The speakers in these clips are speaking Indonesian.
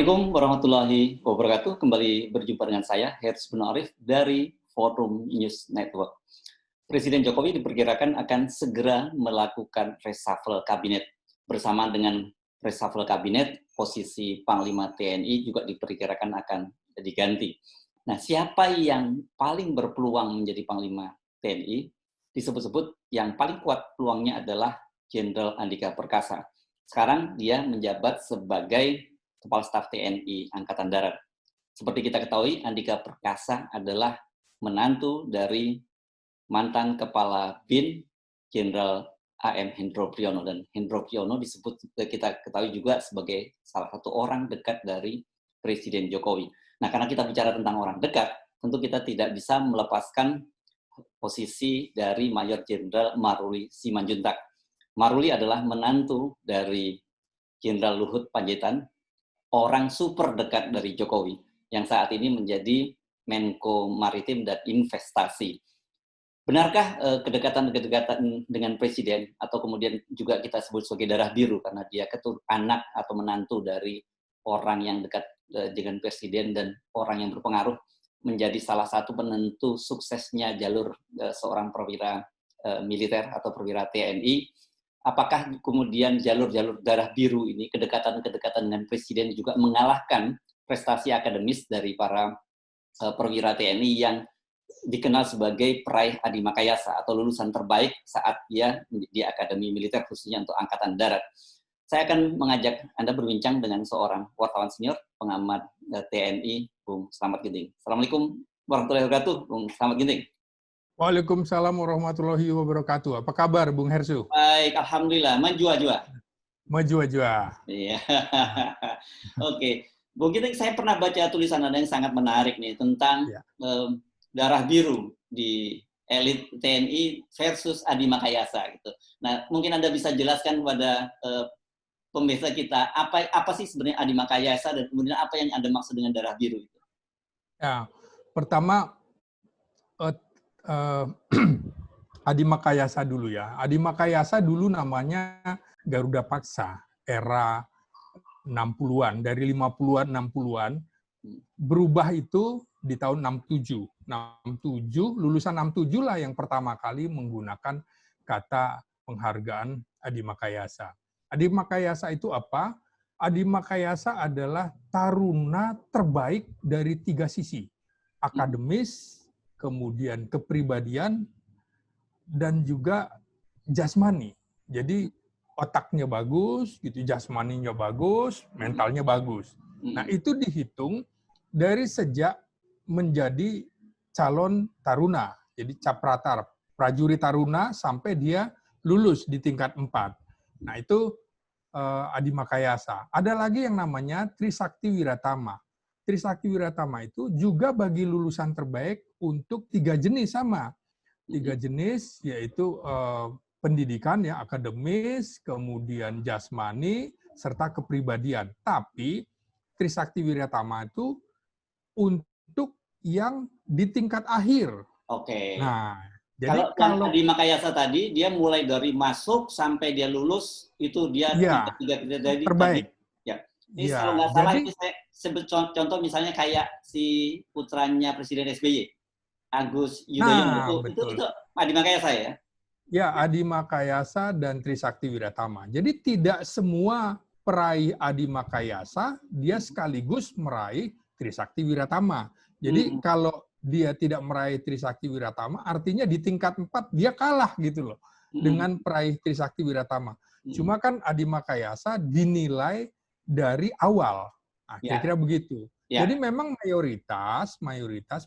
Assalamualaikum warahmatullahi wabarakatuh. Kembali berjumpa dengan saya, Herz bin Arif dari Forum News Network. Presiden Jokowi diperkirakan akan segera melakukan reshuffle kabinet. Bersama dengan reshuffle kabinet, posisi Panglima TNI juga diperkirakan akan diganti. Nah, siapa yang paling berpeluang menjadi Panglima TNI? Disebut-sebut yang paling kuat peluangnya adalah Jenderal Andika Perkasa. Sekarang dia menjabat sebagai Kepala Staf TNI Angkatan Darat. Seperti kita ketahui, Andika Perkasa adalah menantu dari mantan Kepala BIN Jenderal AM Hendro Priyono, dan Hendro Priyono disebut kita ketahui juga sebagai salah satu orang dekat dari Presiden Jokowi. Nah, karena kita bicara tentang orang dekat, tentu kita tidak bisa melepaskan posisi dari Mayor Jenderal Maruli Simanjuntak. Maruli adalah menantu dari Jenderal Luhut Panjaitan, orang super dekat dari Jokowi, yang saat ini menjadi Menko Maritim dan Investasi. Benarkah kedekatan-kedekatan dengan Presiden, atau kemudian juga kita sebut sebagai darah biru, karena dia anak atau menantu dari orang yang dekat dengan Presiden dan orang yang berpengaruh, menjadi salah satu penentu suksesnya jalur seorang perwira militer atau perwira TNI. Apakah kemudian jalur-jalur darah biru ini, kedekatan-kedekatan dengan Presiden juga mengalahkan prestasi akademis dari para perwira TNI yang dikenal sebagai peraih Adi Makayasa atau lulusan terbaik saat dia di Akademi Militer, khususnya untuk Angkatan Darat. Saya akan mengajak Anda berbincang dengan seorang wartawan senior, pengamat TNI, Bung Slamet Ginting. Assalamualaikum warahmatullahi wabarakatuh, Bung Slamet Ginting. Waalaikumsalam warahmatullahi wabarakatuh. Apa kabar, Bung Hersu? Baik, alhamdulillah. Maju-jua. Maju-jua. Iya. Oke. Bung Ginting, saya pernah baca tulisan Anda yang sangat menarik nih tentang darah biru di elit TNI versus Adi Makayasa gitu. Nah, mungkin Anda bisa jelaskan kepada pemirsa kita apa sih sebenarnya Adi Makayasa, dan kemudian apa yang Anda maksud dengan darah biru itu? Ya, pertama Adi Makayasa dulu ya. Adi Makayasa dulu namanya Garuda Paksa, era 60-an, dari 50-an, 60-an. Berubah itu di tahun 67. 67, lulusan 67 lah yang pertama kali menggunakan kata penghargaan Adi Makayasa. Adi Makayasa itu apa? Adi Makayasa adalah taruna terbaik dari 3 sisi. Akademis, kemudian kepribadian, dan juga jasmani. Jadi otaknya bagus, gitu, jasmaninya bagus, mentalnya bagus. Nah, itu dihitung dari sejak menjadi calon taruna. Jadi capratar, prajurit taruna sampai dia lulus di tingkat 4. Nah, itu Adi Makayasa. Ada lagi yang namanya Trisakti Wiratama. Trisakti Wiratama itu juga bagi lulusan terbaik untuk 3 jenis sama. 3 jenis, yaitu pendidikan, ya, akademis, kemudian jasmani, serta kepribadian. Tapi Trisakti Wiratama itu untuk yang di tingkat akhir. Oke. Nah, jadi kalau Adi Makayasa tadi, dia mulai dari masuk sampai dia lulus, itu dia tiga terbaik. Tadi. Ya. Ini kalau nggak salah, itu saya sebut contoh misalnya kayak si putranya Presiden SBY. Agus Yudhoyono, itu Adi Makayasa ya? Ya, Adi Makayasa dan Trisakti Wiratama. Jadi tidak semua peraih Adi Makayasa, dia sekaligus meraih Trisakti Wiratama. Jadi kalau dia tidak meraih Trisakti Wiratama, artinya di tingkat 4 dia kalah gitu loh dengan peraih Trisakti Wiratama. Cuma kan Adi Makayasa dinilai dari awal. Nah, kira-kira begitu. Ya. Jadi memang mayoritas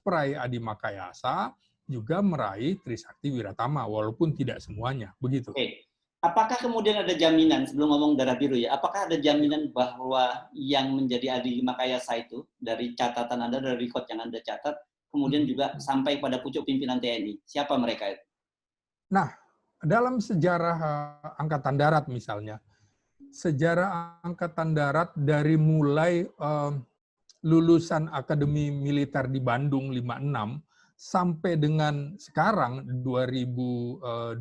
peraih Adi Makayasa juga meraih Trisakti Wiratama, walaupun tidak semuanya. Begitu. Oke. Apakah kemudian ada jaminan, sebelum ngomong darah biru ya, apakah ada jaminan bahwa yang menjadi Adi Makayasa itu, dari catatan Anda, dari record yang Anda catat, kemudian juga sampai pada pucuk pimpinan TNI? Siapa mereka itu? Nah, dalam sejarah Angkatan Darat misalnya, sejarah Angkatan Darat dari mulai lulusan Akademi Militer di Bandung 56 sampai dengan sekarang 2020,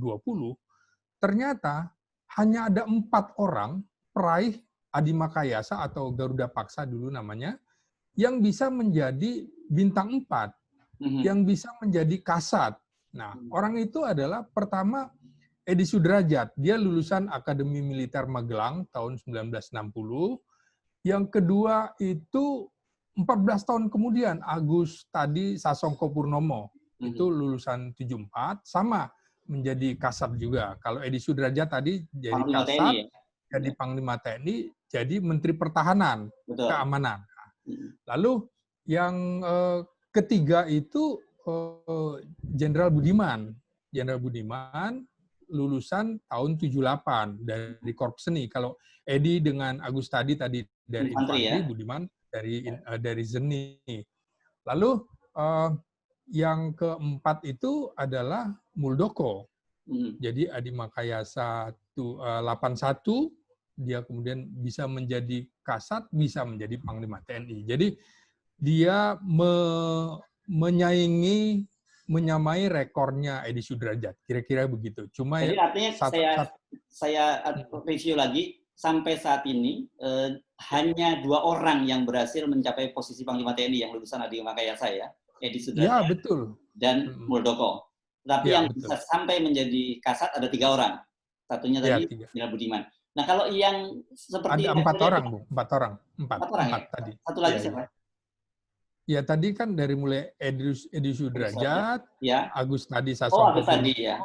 ternyata hanya ada 4 orang peraih Adi Makayasa atau Garuda Paksa dulu namanya, yang bisa menjadi bintang 4, yang bisa menjadi kasat. Nah, orang itu adalah pertama Edi Sudrajat, dia lulusan Akademi Militer Magelang tahun 1960. Yang kedua itu 14 tahun kemudian Agus Tadi Sasongko Purnomo, itu lulusan 74, sama menjadi kasat juga. Kalau Edi Sudrajat tadi jadi Panglima kasat, TNI, ya? jadi Panglima TNI, jadi Menteri Pertahanan, Betul. Keamanan. Lalu yang ketiga itu Jenderal Budiman. Jenderal Budiman lulusan tahun 78 dari Korps Seni. Kalau Edi dengan Agus Tadi dari infanteri, ya? Budiman dari Seni. Lalu yang keempat itu adalah Muldoko. Jadi Adi Makayasa 81, dia kemudian bisa menjadi kasat, bisa menjadi Panglima TNI. Jadi dia menyamai rekornya Edi Sudrajat, kira-kira begitu. Cuma jadi artinya saya review lagi, sampai saat ini hanya 2 orang yang berhasil mencapai posisi Panglima TNI yang lulusan Adi Makayasa, ya, Edi Sudrajat, ya, betul, dan Muldoko. Tapi ya, yang bisa sampai menjadi kasat ada 3 orang. Satunya ya, tadi Jenderal Budiman. Nah, kalau yang seperti ada 4 orang, Bu. 4 orang. 4 ya? tadi. Satu lagi siapa? Ya, tadi kan dari mulai Edi Sudrajat, ya. Agus Tadi Agus Sasongko Tadi, ya.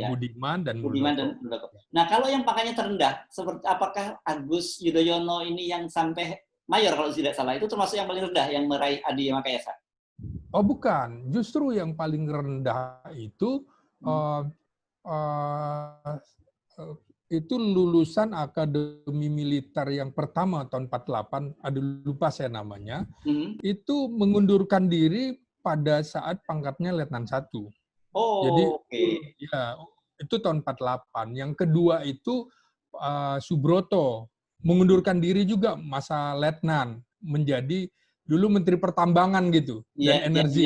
Budiman dan Muldoko. Nah, kalau yang pangkatnya terendah, seperti apakah Agus Yudhoyono ini yang sampai mayor kalau tidak salah, itu termasuk yang paling rendah yang meraih Adi Makayasa? Oh, bukan, justru yang paling rendah itu itu lulusan Akademi Militer yang pertama tahun 48, aduh lupa saya namanya, itu mengundurkan diri pada saat pangkatnya Letnan 1. Jadi ya, itu tahun 48. Yang kedua itu Subroto mengundurkan diri juga masa Letnan, menjadi dulu Menteri Pertambangan gitu, dan energi.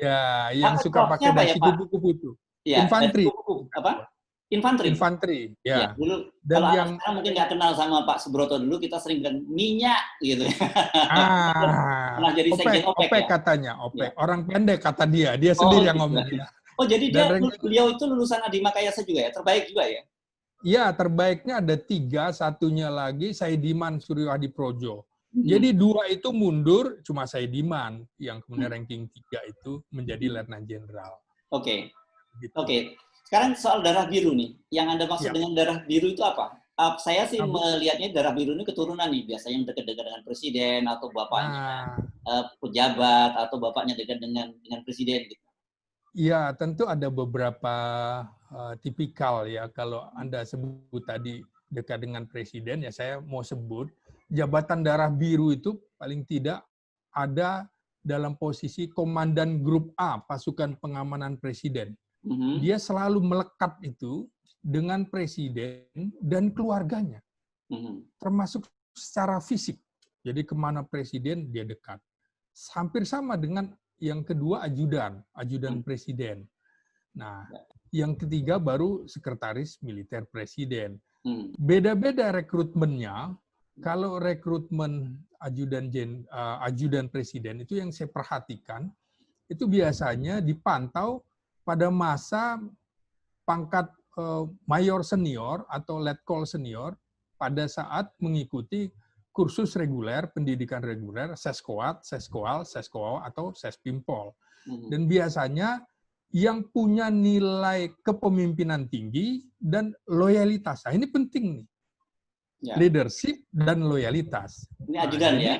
Ya, yang suka pakai dasi kupu-kupu itu. Infanteri. Apa? Infanteri, ya. Dulu, dan kalau yang sekarang mungkin nggak kenal sama Pak Subroto, dulu kita sering bilang minyak gitu. Pernah jadi sekjen OPEC, ya? katanya, OPEC. Orang pendek kata dia sendiri yang ngomong. Oh, jadi beliau itu lulusan Adi Makayasa juga, ya? Terbaik juga, ya? Iya, terbaiknya ada 3, satunya lagi Saidiman Suryo Hadiprojo. Jadi 2 itu mundur, cuma Saidiman yang kemudian ranking 3 itu menjadi Letnan Jenderal. Oke. Sekarang soal darah biru nih. Yang Anda maksud dengan darah biru itu apa? Saya sih melihatnya darah biru ini keturunan nih, biasanya yang dekat-dekat dengan presiden atau bapaknya pejabat atau bapaknya dekat dengan presiden gitu. Iya, tentu ada beberapa tipikal, ya. Kalau Anda sebut tadi dekat dengan presiden, ya saya mau sebut jabatan darah biru itu paling tidak ada dalam posisi komandan grup A pasukan pengamanan presiden. Dia selalu melekat itu dengan presiden dan keluarganya, termasuk secara fisik. Jadi kemana presiden dia dekat. Hampir sama dengan yang kedua ajudan presiden. Nah, yang ketiga baru sekretaris militer presiden. Beda-beda rekrutmennya. Kalau rekrutmen ajudan presiden itu yang saya perhatikan, itu biasanya dipantau pada masa pangkat mayor senior atau letkol senior pada saat mengikuti kursus reguler, pendidikan reguler, seskoat, seskoal, seskoa, atau sespimpol. Dan biasanya yang punya nilai kepemimpinan tinggi dan loyalitas. Nah, ini penting nih. Ya. Leadership dan loyalitas. Ini ajudan, ya?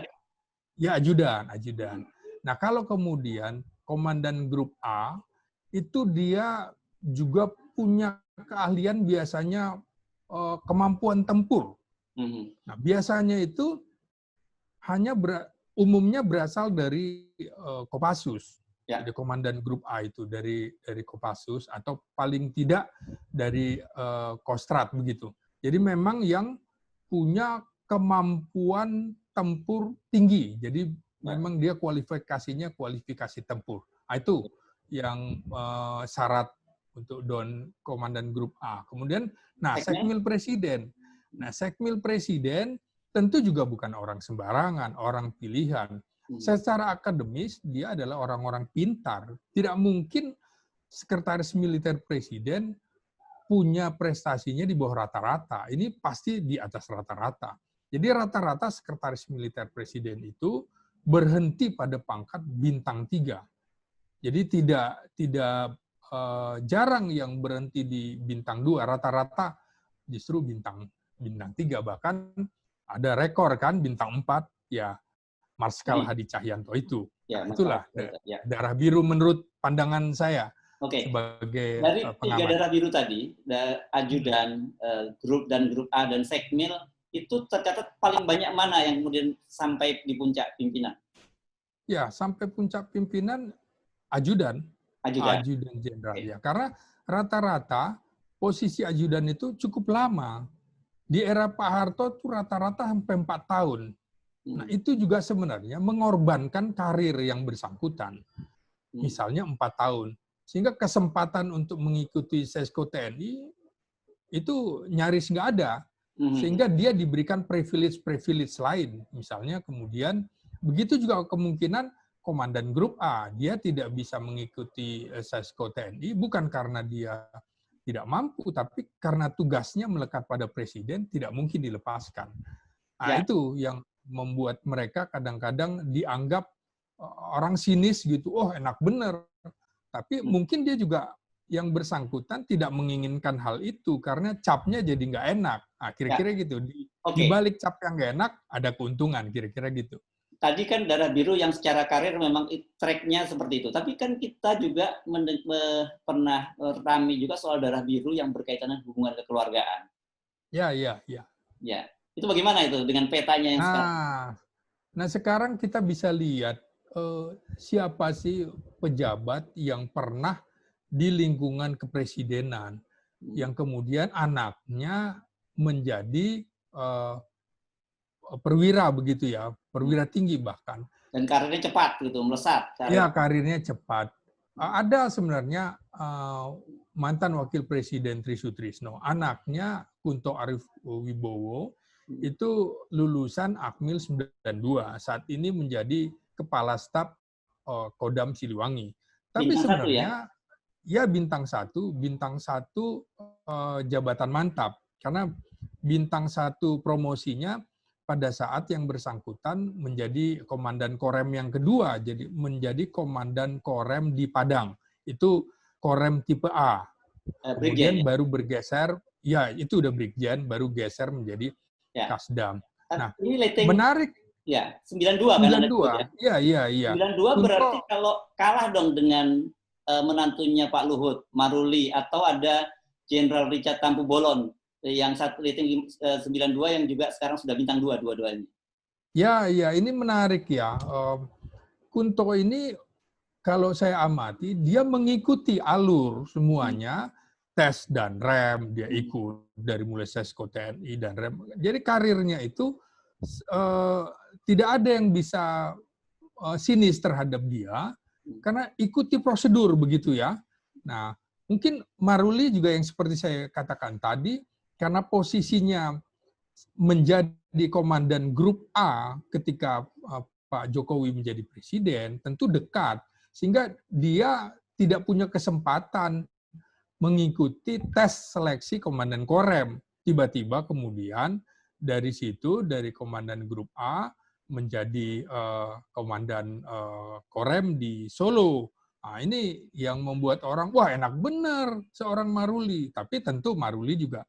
Ya, ajudan. Nah, kalau kemudian komandan grup A, itu dia juga punya keahlian biasanya kemampuan tempur. Nah, biasanya itu hanya umumnya berasal dari Kopassus. Ya. Jadi komandan grup A itu dari Kopassus atau paling tidak dari Kostrad begitu. Jadi memang yang punya kemampuan tempur tinggi. Jadi memang dia kualifikasinya kualifikasi tempur. Nah, itu yang syarat untuk komandan grup A. Kemudian, sekmil presiden. Nah, sekmil presiden tentu juga bukan orang sembarangan, orang pilihan. Secara akademis, dia adalah orang-orang pintar. Tidak mungkin sekretaris militer presiden punya prestasinya di bawah rata-rata. Ini pasti di atas rata-rata. Jadi rata-rata sekretaris militer presiden itu berhenti pada pangkat bintang 3. Jadi tidak jarang yang berhenti di bintang 2, rata-rata justru bintang 3. Bahkan ada rekor kan bintang 4, ya Marskal Hadi Cahyanto itu. Ya, itulah darah biru menurut pandangan saya. Oke. Sebagai dari pengamat. 3 darah biru tadi, ajudan, grup dan grup A dan sekmil, itu tercatat paling banyak mana yang kemudian sampai di puncak pimpinan? Ya, sampai puncak pimpinan ajudan jenderal. Okay. Ya, karena rata-rata posisi ajudan itu cukup lama. Di era Pak Harto itu rata-rata sampai 4 tahun. Nah, itu juga sebenarnya mengorbankan karir yang bersangkutan. Misalnya 4 tahun. Sehingga kesempatan untuk mengikuti Sesko TNI itu nyaris nggak ada. Sehingga dia diberikan privilege lain. Misalnya kemudian, begitu juga kemungkinan komandan grup A, dia tidak bisa mengikuti Sesko TNI bukan karena dia tidak mampu, tapi karena tugasnya melekat pada presiden, tidak mungkin dilepaskan. Nah, itu yang membuat mereka kadang-kadang dianggap orang sinis gitu, oh enak bener. Tapi mungkin dia juga yang bersangkutan tidak menginginkan hal itu karena capnya jadi nggak enak. Nah, kira-kira gitu. Di balik cap yang nggak enak ada keuntungan, kira-kira gitu. Tadi kan darah biru yang secara karir memang track-nya seperti itu. Tapi kan kita juga pernah ramai juga soal darah biru yang berkaitan dengan hubungan kekeluargaan. Ya. Itu bagaimana itu dengan petanya yang sekarang? Nah, sekarang kita bisa lihat siapa sih pejabat yang pernah di lingkungan kepresidenan yang kemudian anaknya menjadi perwira begitu ya, perwira tinggi bahkan. Dan karirnya cepat gitu, melesat. Ya, karirnya cepat. Ada sebenarnya mantan wakil presiden Tri Sutrisno, anaknya Kunto Arif Wibowo itu lulusan Akmil 92, saat ini menjadi kepala staf Kodam Siliwangi. Tapi bintang sebenarnya 1 ya? Bintang 1 jabatan mantap. Karena bintang 1 promosinya pada saat yang bersangkutan menjadi komandan Korem yang kedua, jadi menjadi komandan Korem di Padang. Itu Korem tipe A. Kemudian baru bergeser, ya itu udah Brigjen, baru geser menjadi Kasdam. Nah, menarik. Ya, 92 kan? Iya. 92 berarti kalau kalah dong dengan menantunya Pak Luhut, Maruli, atau ada Jenderal Richard Tampu Bolon yang rating 92 yang juga sekarang sudah bintang 2 dua-duanya. Ya, ini menarik ya. Kunto ini kalau saya amati dia mengikuti alur semuanya, tes dan rem dia ikut dari mulai Sesko TNI dan rem. Jadi karirnya itu tidak ada yang bisa sinis terhadap dia karena ikuti prosedur begitu ya. Nah, mungkin Maruli juga yang seperti saya katakan tadi karena posisinya menjadi komandan grup A ketika Pak Jokowi menjadi presiden, tentu dekat sehingga dia tidak punya kesempatan mengikuti tes seleksi komandan Korem. Tiba-tiba kemudian dari situ, dari komandan grup A menjadi komandan Korem di Solo. Nah, ini yang membuat orang, wah enak bener seorang Maruli. Tapi tentu Maruli juga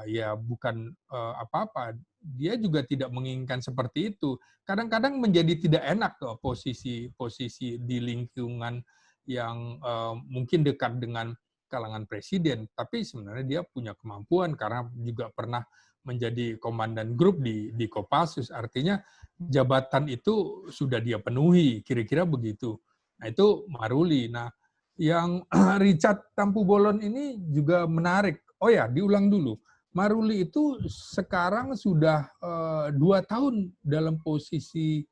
ya bukan apa-apa. Dia juga tidak menginginkan seperti itu. Kadang-kadang menjadi tidak enak tuh posisi di lingkungan yang mungkin dekat dengan kalangan presiden. Tapi sebenarnya dia punya kemampuan karena juga pernah menjadi komandan grup di Kopassus, artinya jabatan itu sudah dia penuhi, kira-kira begitu. Nah, itu Maruli. Nah, yang Richard Tampu Bolon ini juga menarik. Oh ya, diulang dulu. Maruli itu sekarang sudah 2 tahun dalam posisi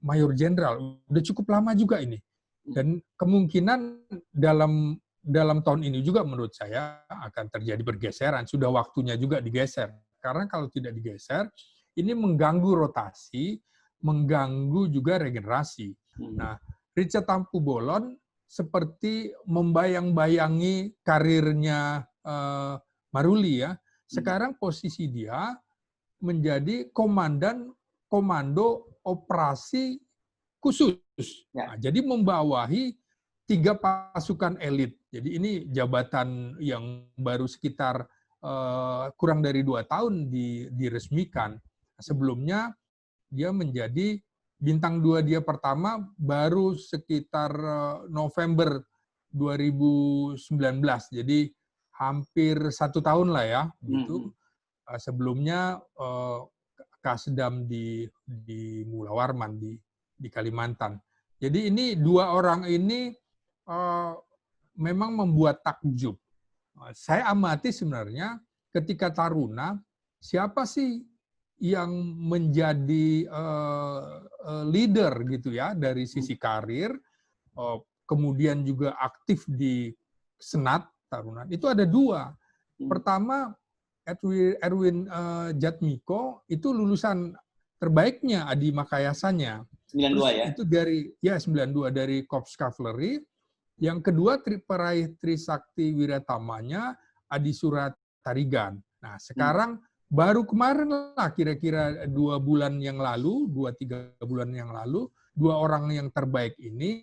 Mayor Jenderal. Udah cukup lama juga ini. Dan kemungkinan dalam tahun ini juga menurut saya akan terjadi pergeseran. Sudah waktunya juga digeser. Karena kalau tidak digeser, ini mengganggu rotasi, mengganggu juga regenerasi. Nah, Richard Tampu Bolon seperti membayang-bayangi karirnya Maruli ya. Sekarang posisi dia menjadi komando operasi khusus. Nah, jadi membawahi 3 pasukan elit. Jadi ini jabatan yang baru sekitar kurang dari 2 tahun diresmikan. Sebelumnya dia menjadi bintang 2 dia pertama baru sekitar November 2019. Jadi hampir 1 tahun lah ya, gitu. Sebelumnya Kasdam di Mula Warman di Kalimantan. Jadi ini 2 orang ini memang membuat takjub. Saya amati sebenarnya ketika Taruna, siapa sih yang menjadi leader gitu ya dari sisi karir, kemudian juga aktif di Senat Taruna. Itu ada 2. Pertama, Erwin Jatmiko itu lulusan terbaiknya Adi Makayasanya. 92 ya? Itu dari 92 dari Korps Kavaleri. Yang kedua peraih Trisakti Wiratamanya Adi Surat Tarigan. Nah, sekarang baru kemarin lah kira-kira 2 bulan yang lalu, 2-3 bulan yang lalu, 2 orang yang terbaik ini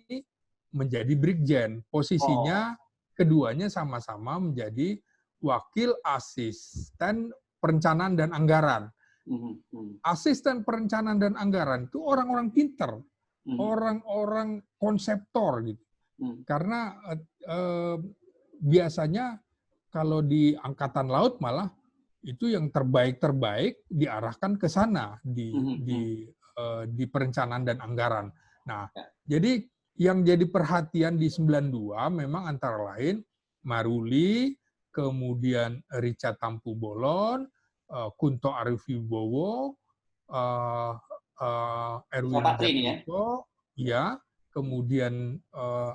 menjadi Brigjen. Posisinya keduanya sama-sama menjadi wakil asisten perencanaan dan anggaran. Asisten perencanaan dan anggaran itu orang-orang pinter, orang-orang konseptor gitu. Karena biasanya kalau di angkatan laut malah itu yang terbaik-terbaik diarahkan ke sana di perencanaan dan anggaran. Nah, jadi yang jadi perhatian di 92 memang antara lain Maruli, kemudian Richard Tampu Bolon, Kunto Arifibowo, Erwin Jatmiko, ya, kemudian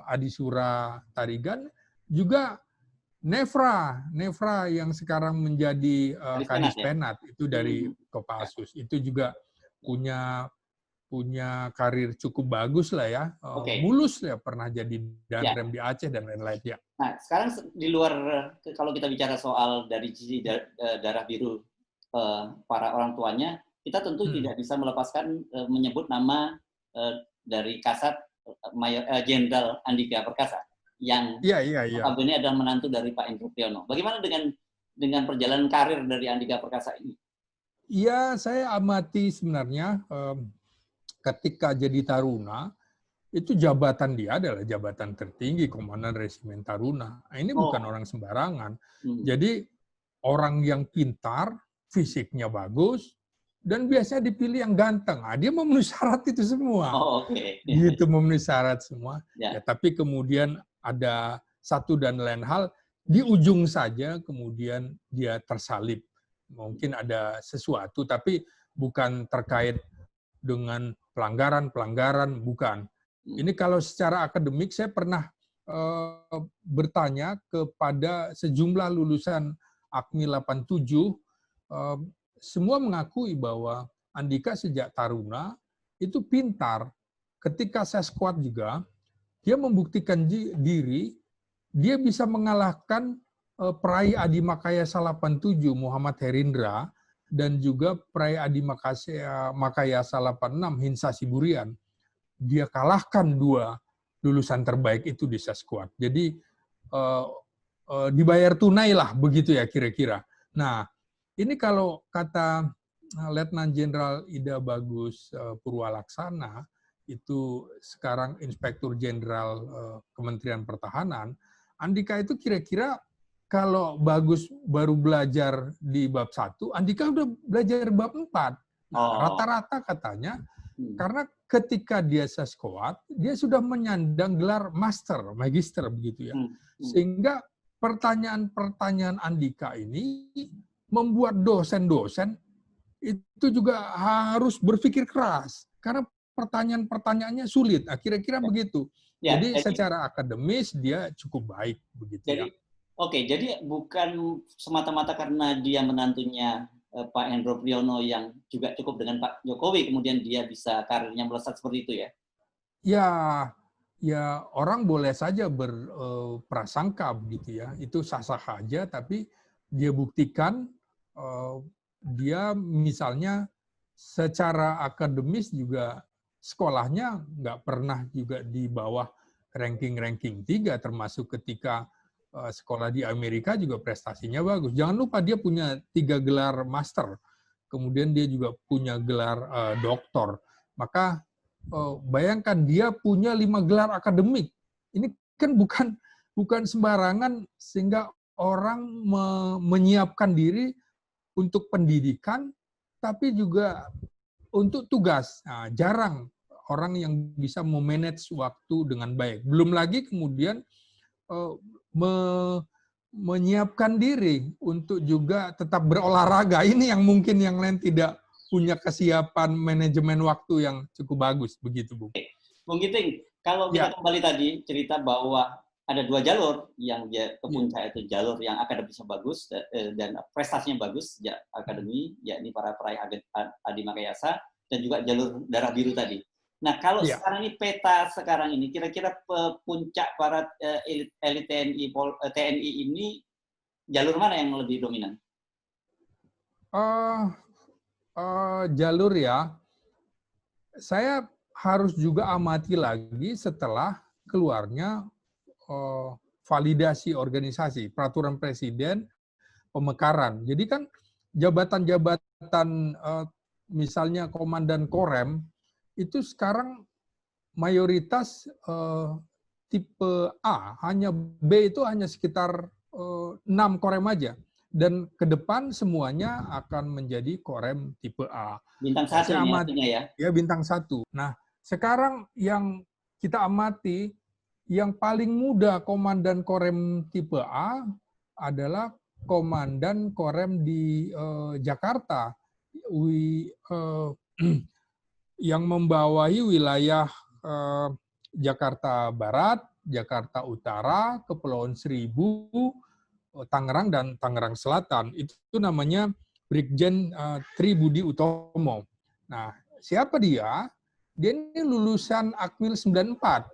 Adisura Tarigan, juga Nefra yang sekarang menjadi Kadis Penat itu dari Kopassus. Itu juga punya karir cukup bagus lah ya. Mulus ya, pernah jadi Danrem di Aceh dan lain-lain ya. Nah, sekarang di luar, kalau kita bicara soal dari sisi darah biru para orang tuanya, kita tentu tidak bisa melepaskan menyebut nama dari Kasat Jenderal Andika Perkasa yang notabene adalah menantu dari Pak Endro Priyono. Bagaimana dengan perjalanan karir dari Andika Perkasa ini? Iya, saya amati sebenarnya ketika jadi Taruna, itu jabatan dia adalah jabatan tertinggi, Komandan Resimen Taruna. Nah, ini bukan orang sembarangan. Jadi orang yang pintar, fisiknya bagus, dan biasanya dipilih yang ganteng. Nah, dia memenuhi syarat itu semua. Gitu, memenuhi syarat semua. Ya, tapi kemudian ada satu dan lain hal, di ujung saja kemudian dia tersalib. Mungkin ada sesuatu, tapi bukan terkait dengan pelanggaran, bukan. Ini kalau secara akademik, saya pernah bertanya kepada sejumlah lulusan AKMI 87, semua mengakui bahwa Andika sejak Taruna itu pintar. Ketika sesquad juga, dia membuktikan diri, dia bisa mengalahkan peraih Adi Makayasa 87 Muhammad Herindra dan juga peraih Adi Makayasa 86 Hinsa Siburian. Dia kalahkan 2 lulusan terbaik itu di sesquad. Jadi dibayar tunai lah begitu ya kira-kira. Nah, ini kalau kata Letnan Jenderal Ida Bagus Purwalaksana, itu sekarang Inspektur Jenderal Kementerian Pertahanan, Andika itu kira-kira kalau Bagus baru belajar di bab 1, Andika udah belajar bab 4. Nah, rata-rata katanya, karena ketika dia sesquad, dia sudah menyandang gelar magister begitu ya. Sehingga pertanyaan-pertanyaan Andika ini membuat dosen-dosen itu juga harus berpikir keras. Karena pertanyaan-pertanyaannya sulit. Nah, kira-kira begitu. Ya, jadi secara akademis dia cukup baik begitu ya. Jadi bukan semata-mata karena dia menantunya Pak Hendro Priyono yang juga cukup dengan Pak Jokowi, kemudian dia bisa karirnya melesat seperti itu ya? Ya, ya orang boleh saja berprasangka begitu ya, itu sah-sah saja, tapi dia buktikan dia misalnya secara akademis juga sekolahnya nggak pernah juga di bawah ranking 3, termasuk ketika sekolah di Amerika juga prestasinya bagus. Jangan lupa dia punya 3 gelar master, kemudian dia juga punya gelar doktor. Maka bayangkan dia punya 5 gelar akademik. Ini kan bukan sembarangan, sehingga orang menyiapkan diri untuk pendidikan, tapi juga untuk tugas. Nah, jarang orang yang bisa memanage waktu dengan baik. Belum lagi kemudian menyiapkan diri untuk juga tetap berolahraga. Ini yang mungkin yang lain tidak punya kesiapan manajemen waktu yang cukup bagus, begitu, Bu. Bung Giting, kalau kita kembali tadi cerita bahwa ada 2 jalur yang dia ke puncak, itu jalur yang akademisnya bagus dan prestasinya bagus sejak akademi, yakni para peraih Adi Makayasa, dan juga jalur darah biru tadi. Nah, kalau sekarang ini peta sekarang ini, kira-kira puncak para elit TNI ini jalur mana yang lebih dominan? Jalur ya, saya harus juga amati lagi setelah keluarnya validasi organisasi, peraturan presiden, pemekaran. Jadi kan jabatan-jabatan misalnya komandan Korem itu sekarang mayoritas tipe A, hanya B itu hanya sekitar 6 Korem aja. Dan ke depan semuanya akan menjadi Korem tipe A. Bintang 1 ini artinya ya? Ya, bintang 1. Nah, sekarang yang kita amati, yang paling muda komandan Korem tipe A adalah komandan Korem di Jakarta, yang membawahi wilayah Jakarta Barat, Jakarta Utara, Kepulauan Seribu, Tangerang, dan Tangerang Selatan. Itu namanya Brigjen Tri Budi Utomo. Nah, siapa dia? Dia ini lulusan Akmil 94.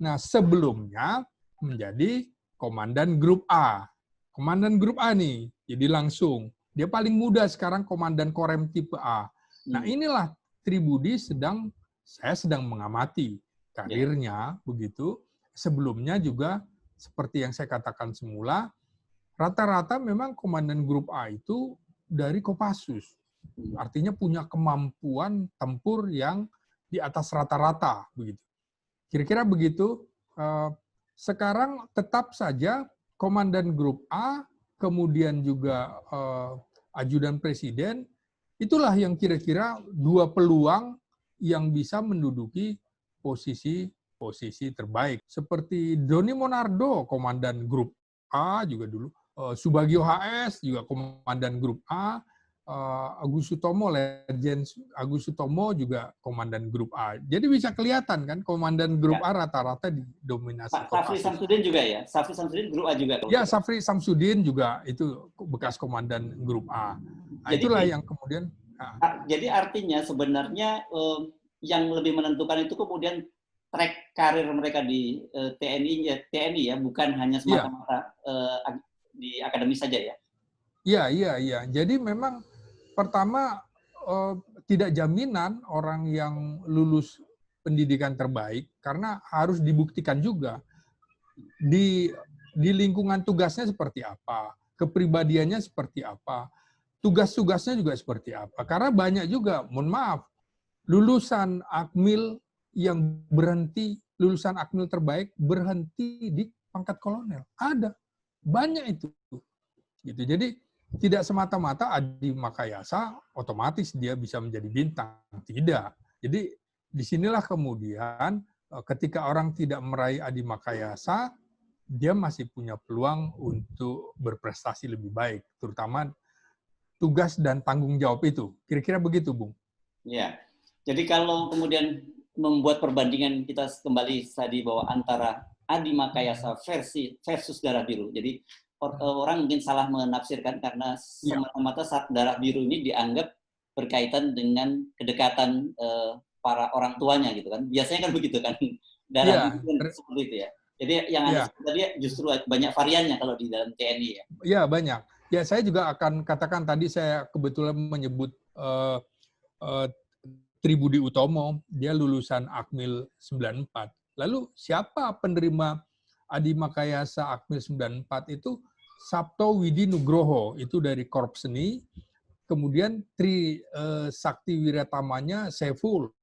Nah, sebelumnya menjadi komandan grup A. Komandan grup A nih, jadi langsung. Dia paling muda sekarang komandan Korem tipe A. Nah, inilah Tri Budi saya sedang mengamati karirnya, begitu. Sebelumnya juga seperti yang saya katakan semula, rata-rata memang komandan grup A itu dari Kopassus. Artinya punya kemampuan tempur yang di atas rata-rata, begitu. Kira-kira begitu. Sekarang tetap saja komandan grup A, kemudian juga ajudan presiden, itulah yang kira-kira 2 peluang yang bisa menduduki posisi terbaik. Seperti Doni Monardo, komandan grup A juga dulu. Subagio HS juga komandan grup A, Agus Sutomo, Legend Agus Sutomo juga komandan grup A. Jadi bisa kelihatan kan komandan grup A rata-rata didominasi Pak Safri Samsudin juga ya? Safri Samsudin grup A juga? Ya, Safri Samsudin juga itu bekas komandan grup A. Nah, itulah yang kemudian. Jadi artinya sebenarnya yang lebih menentukan itu kemudian track karir mereka di TNI ya, bukan hanya semata-mata di akademis saja ya? Iya. Jadi memang pertama tidak jaminan orang yang lulus pendidikan terbaik, karena harus dibuktikan juga di lingkungan tugasnya seperti apa, kepribadiannya seperti apa, tugas-tugasnya juga seperti apa. Karena banyak juga, mohon maaf, lulusan Akmil yang berhenti, lulusan Akmil terbaik berhenti di pangkat kolonel. Ada, banyak itu. Gitu. Jadi tidak semata-mata Adi Makayasa otomatis dia bisa menjadi bintang. Tidak. Jadi disinilah kemudian ketika orang tidak meraih Adi Makayasa, dia masih punya peluang untuk berprestasi lebih baik, terutama tugas dan tanggung jawab itu. Kira-kira begitu, Bung. Ya. Jadi kalau kemudian membuat perbandingan kita kembali tadi bahwa antara Adi Makayasa versus Darah Biru. Jadi orang mungkin salah menafsirkan karena semata-mata darah biru ini dianggap berkaitan dengan kedekatan para orang tuanya gitu kan. Biasanya kan begitu kan. Darah biru kan seperti itu ya. Jadi yang Anda sebut tadi justru banyak variannya kalau di dalam TNI ya. Iya, banyak. Ya, saya juga akan katakan tadi saya kebetulan menyebut Tribudi Utomo, dia lulusan Akmil 94. Lalu siapa penerima Adi Makayasa Akmil 94 itu? Sabto Widi Nugroho, itu dari Korps Seni. Kemudian Tri Sakti Wiratamanya Saiful,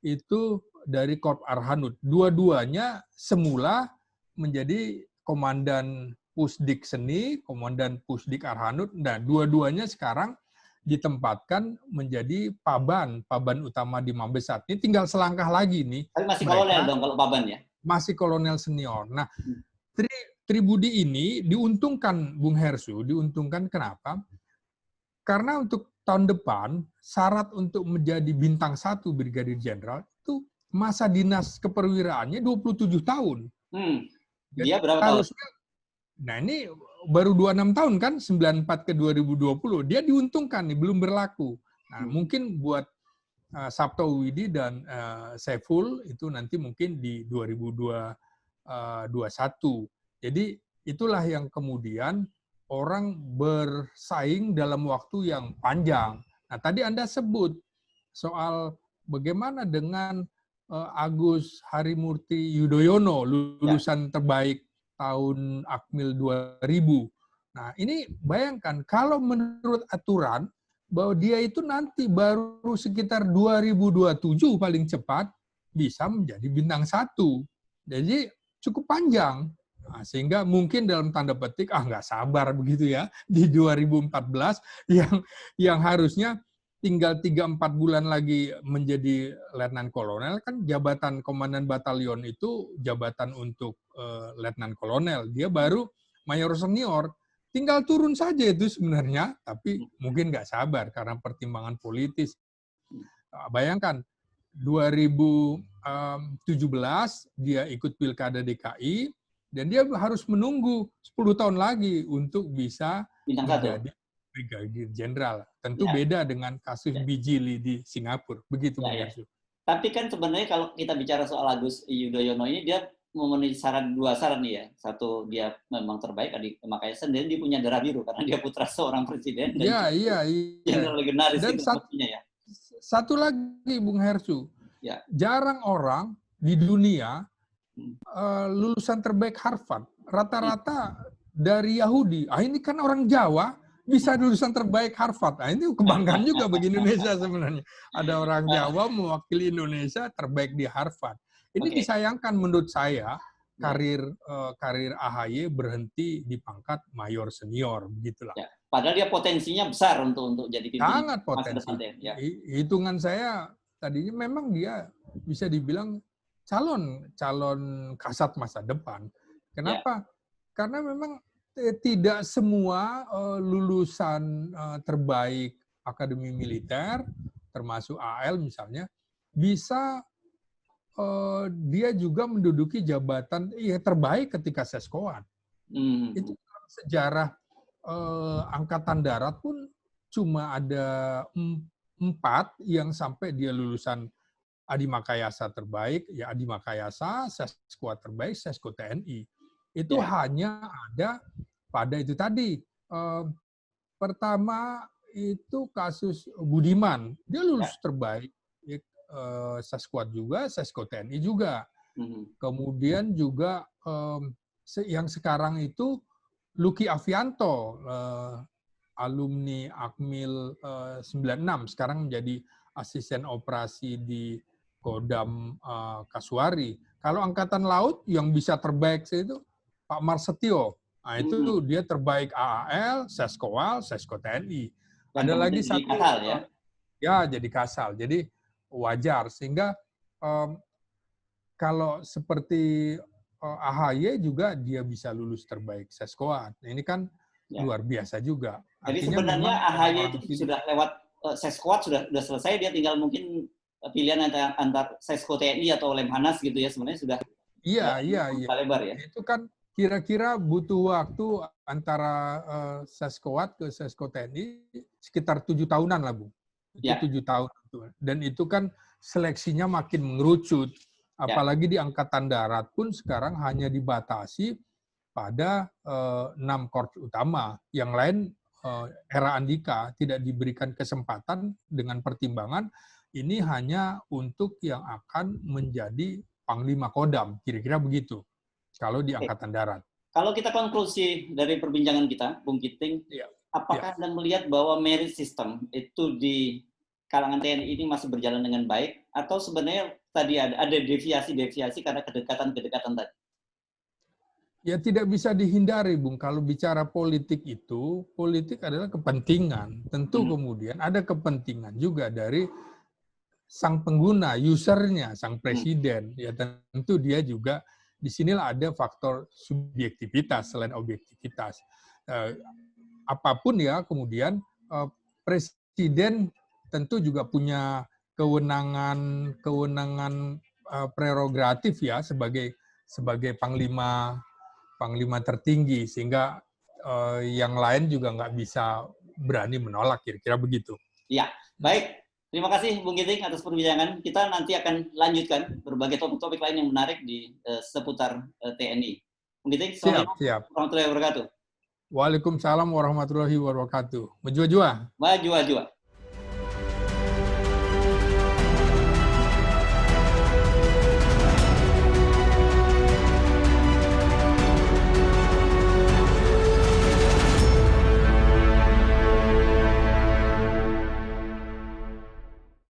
itu dari Korps Arhanud. Dua-duanya semula menjadi komandan Pusdik Seni, komandan Pusdik Arhanud, dan dua-duanya sekarang ditempatkan menjadi paban utama di Mabesat. Ini tinggal selangkah lagi nih. Tapi masih kolonel dong kalau paban ya? Masih kolonel senior. Nah, Tribudi ini diuntungkan, Bung Hersu, diuntungkan kenapa? Karena untuk tahun depan, syarat untuk menjadi bintang 1 Brigadir Jenderal itu masa dinas keperwiraannya 27 tahun. Dia berapa tahun? Nah ini baru 26 tahun kan, 94 ke 2020. Dia diuntungkan nih, belum berlaku. Nah mungkin buat Sabto Widi dan Saiful itu nanti mungkin di 2021. Jadi itulah yang kemudian orang bersaing dalam waktu yang panjang. Nah, tadi Anda sebut soal bagaimana dengan Agus Harimurti Yudhoyono, lulusan terbaik tahun Akmil 2000. Nah, ini bayangkan kalau menurut aturan bahwa dia itu nanti baru sekitar 2027 paling cepat bisa menjadi bintang 1. Jadi cukup panjang. Nah, sehingga mungkin dalam tanda petik nggak sabar begitu ya di 2014 yang harusnya tinggal 3-4 bulan lagi menjadi letnan kolonel, kan jabatan komandan batalion itu jabatan untuk letnan kolonel, dia baru mayor senior, tinggal turun saja itu sebenarnya, tapi mungkin nggak sabar karena pertimbangan politis. Bayangkan 2017 dia ikut Pilkada DKI, dan dia harus menunggu 10 tahun lagi untuk bisa menjadi Brigadir Jenderal. Tentu beda dengan kasus Bijili di Singapura. Begitu, Bung Hersu. Tapi kan sebenarnya kalau kita bicara soal Agus Yudhoyono ini, dia memenuhi dua syarat nih ya. Satu, dia memang terbaik, makanya sendiri dia punya darah biru, karena dia putra seorang presiden. Iya. Jenderal legendaris dan itu maksudnya ya. Satu lagi, Bung Hersu. Jarang orang di dunia lulusan terbaik Harvard, rata-rata dari Yahudi. Ini kan orang Jawa bisa lulusan terbaik Harvard. Ini kebanggaan juga bagi Indonesia sebenarnya. Ada orang Jawa mewakili Indonesia terbaik di Harvard. Ini disayangkan menurut saya karir AHY berhenti di pangkat mayor senior, begitulah. Padahal dia potensinya besar untuk jadi pimpinan. Sangat potensi. Hitungan saya tadinya memang dia bisa dibilang calon kasat masa depan. Kenapa? Karena memang tidak semua lulusan terbaik Akademi Militer, termasuk AL misalnya, bisa dia juga menduduki jabatan terbaik ketika seskoan. Itu sejarah Angkatan Darat pun cuma ada 4 yang sampai dia lulusan Adi Makayasa terbaik, ya Adi Makayasa, Seskuat terbaik, Sesko TNI. Itu hanya ada pada itu tadi. Pertama itu kasus Budiman, dia lulus terbaik, Seskuat juga, Sesko TNI juga. Kemudian juga yang sekarang itu Luki Avianto, alumni Akmil 96, sekarang menjadi asisten operasi di Kodam Kasuari. Kalau Angkatan Laut yang bisa terbaik itu Pak Marsetio. Nah, itu dia terbaik AAL, Seskoal, Sesko TNI. Dan ada lagi satu kasal, ya, jadi kasal. Jadi wajar, sehingga kalau seperti AHY juga dia bisa lulus terbaik Seskoat. Nah, ini kan luar biasa juga. Jadi sebenarnya AHY itu sudah lewat Seskoat, sudah selesai, dia tinggal mungkin pilihan antar Sesko TNI atau Lemhanas gitu ya, sebenarnya sudah iya. lebar ya. Itu kan kira-kira butuh waktu antara Seskowat ke Sesko TNI sekitar 7 tahunan lah, Bu. Itu Ya. 7 tahun. Dan itu kan seleksinya makin mengerucut. Apalagi di Angkatan Darat pun sekarang hanya dibatasi pada 6 korps utama. Yang lain era Andika tidak diberikan kesempatan dengan pertimbangan ini hanya untuk yang akan menjadi Panglima Kodam. Kira-kira begitu. Kalau di Angkatan Darat. Kalau kita konklusi dari perbincangan kita, Bung Giting, apakah Anda melihat bahwa merit system itu di kalangan TNI ini masih berjalan dengan baik, atau sebenarnya tadi ada deviasi-deviasi karena kedekatan-kedekatan tadi? Ya tidak bisa dihindari, Bung. Kalau bicara politik itu, politik adalah kepentingan. Tentu kemudian ada kepentingan juga dari sang pengguna, usernya, sang presiden. Ya tentu dia juga di sinilah ada faktor subjektivitas selain objektivitas. Apapun ya, kemudian presiden tentu juga punya kewenangan prerogatif ya sebagai panglima tertinggi, sehingga yang lain juga nggak bisa berani menolak, kira-kira begitu. Ya, baik. Terima kasih Bung Giting atas perbincangan. Kita nanti akan lanjutkan berbagai topik-topik lain yang menarik di seputar TNI. Bung Giting, Assalamualaikum warahmatullahi wabarakatuh. Waalaikumsalam warahmatullahi wabarakatuh. Menjua-jua. Maju-jua.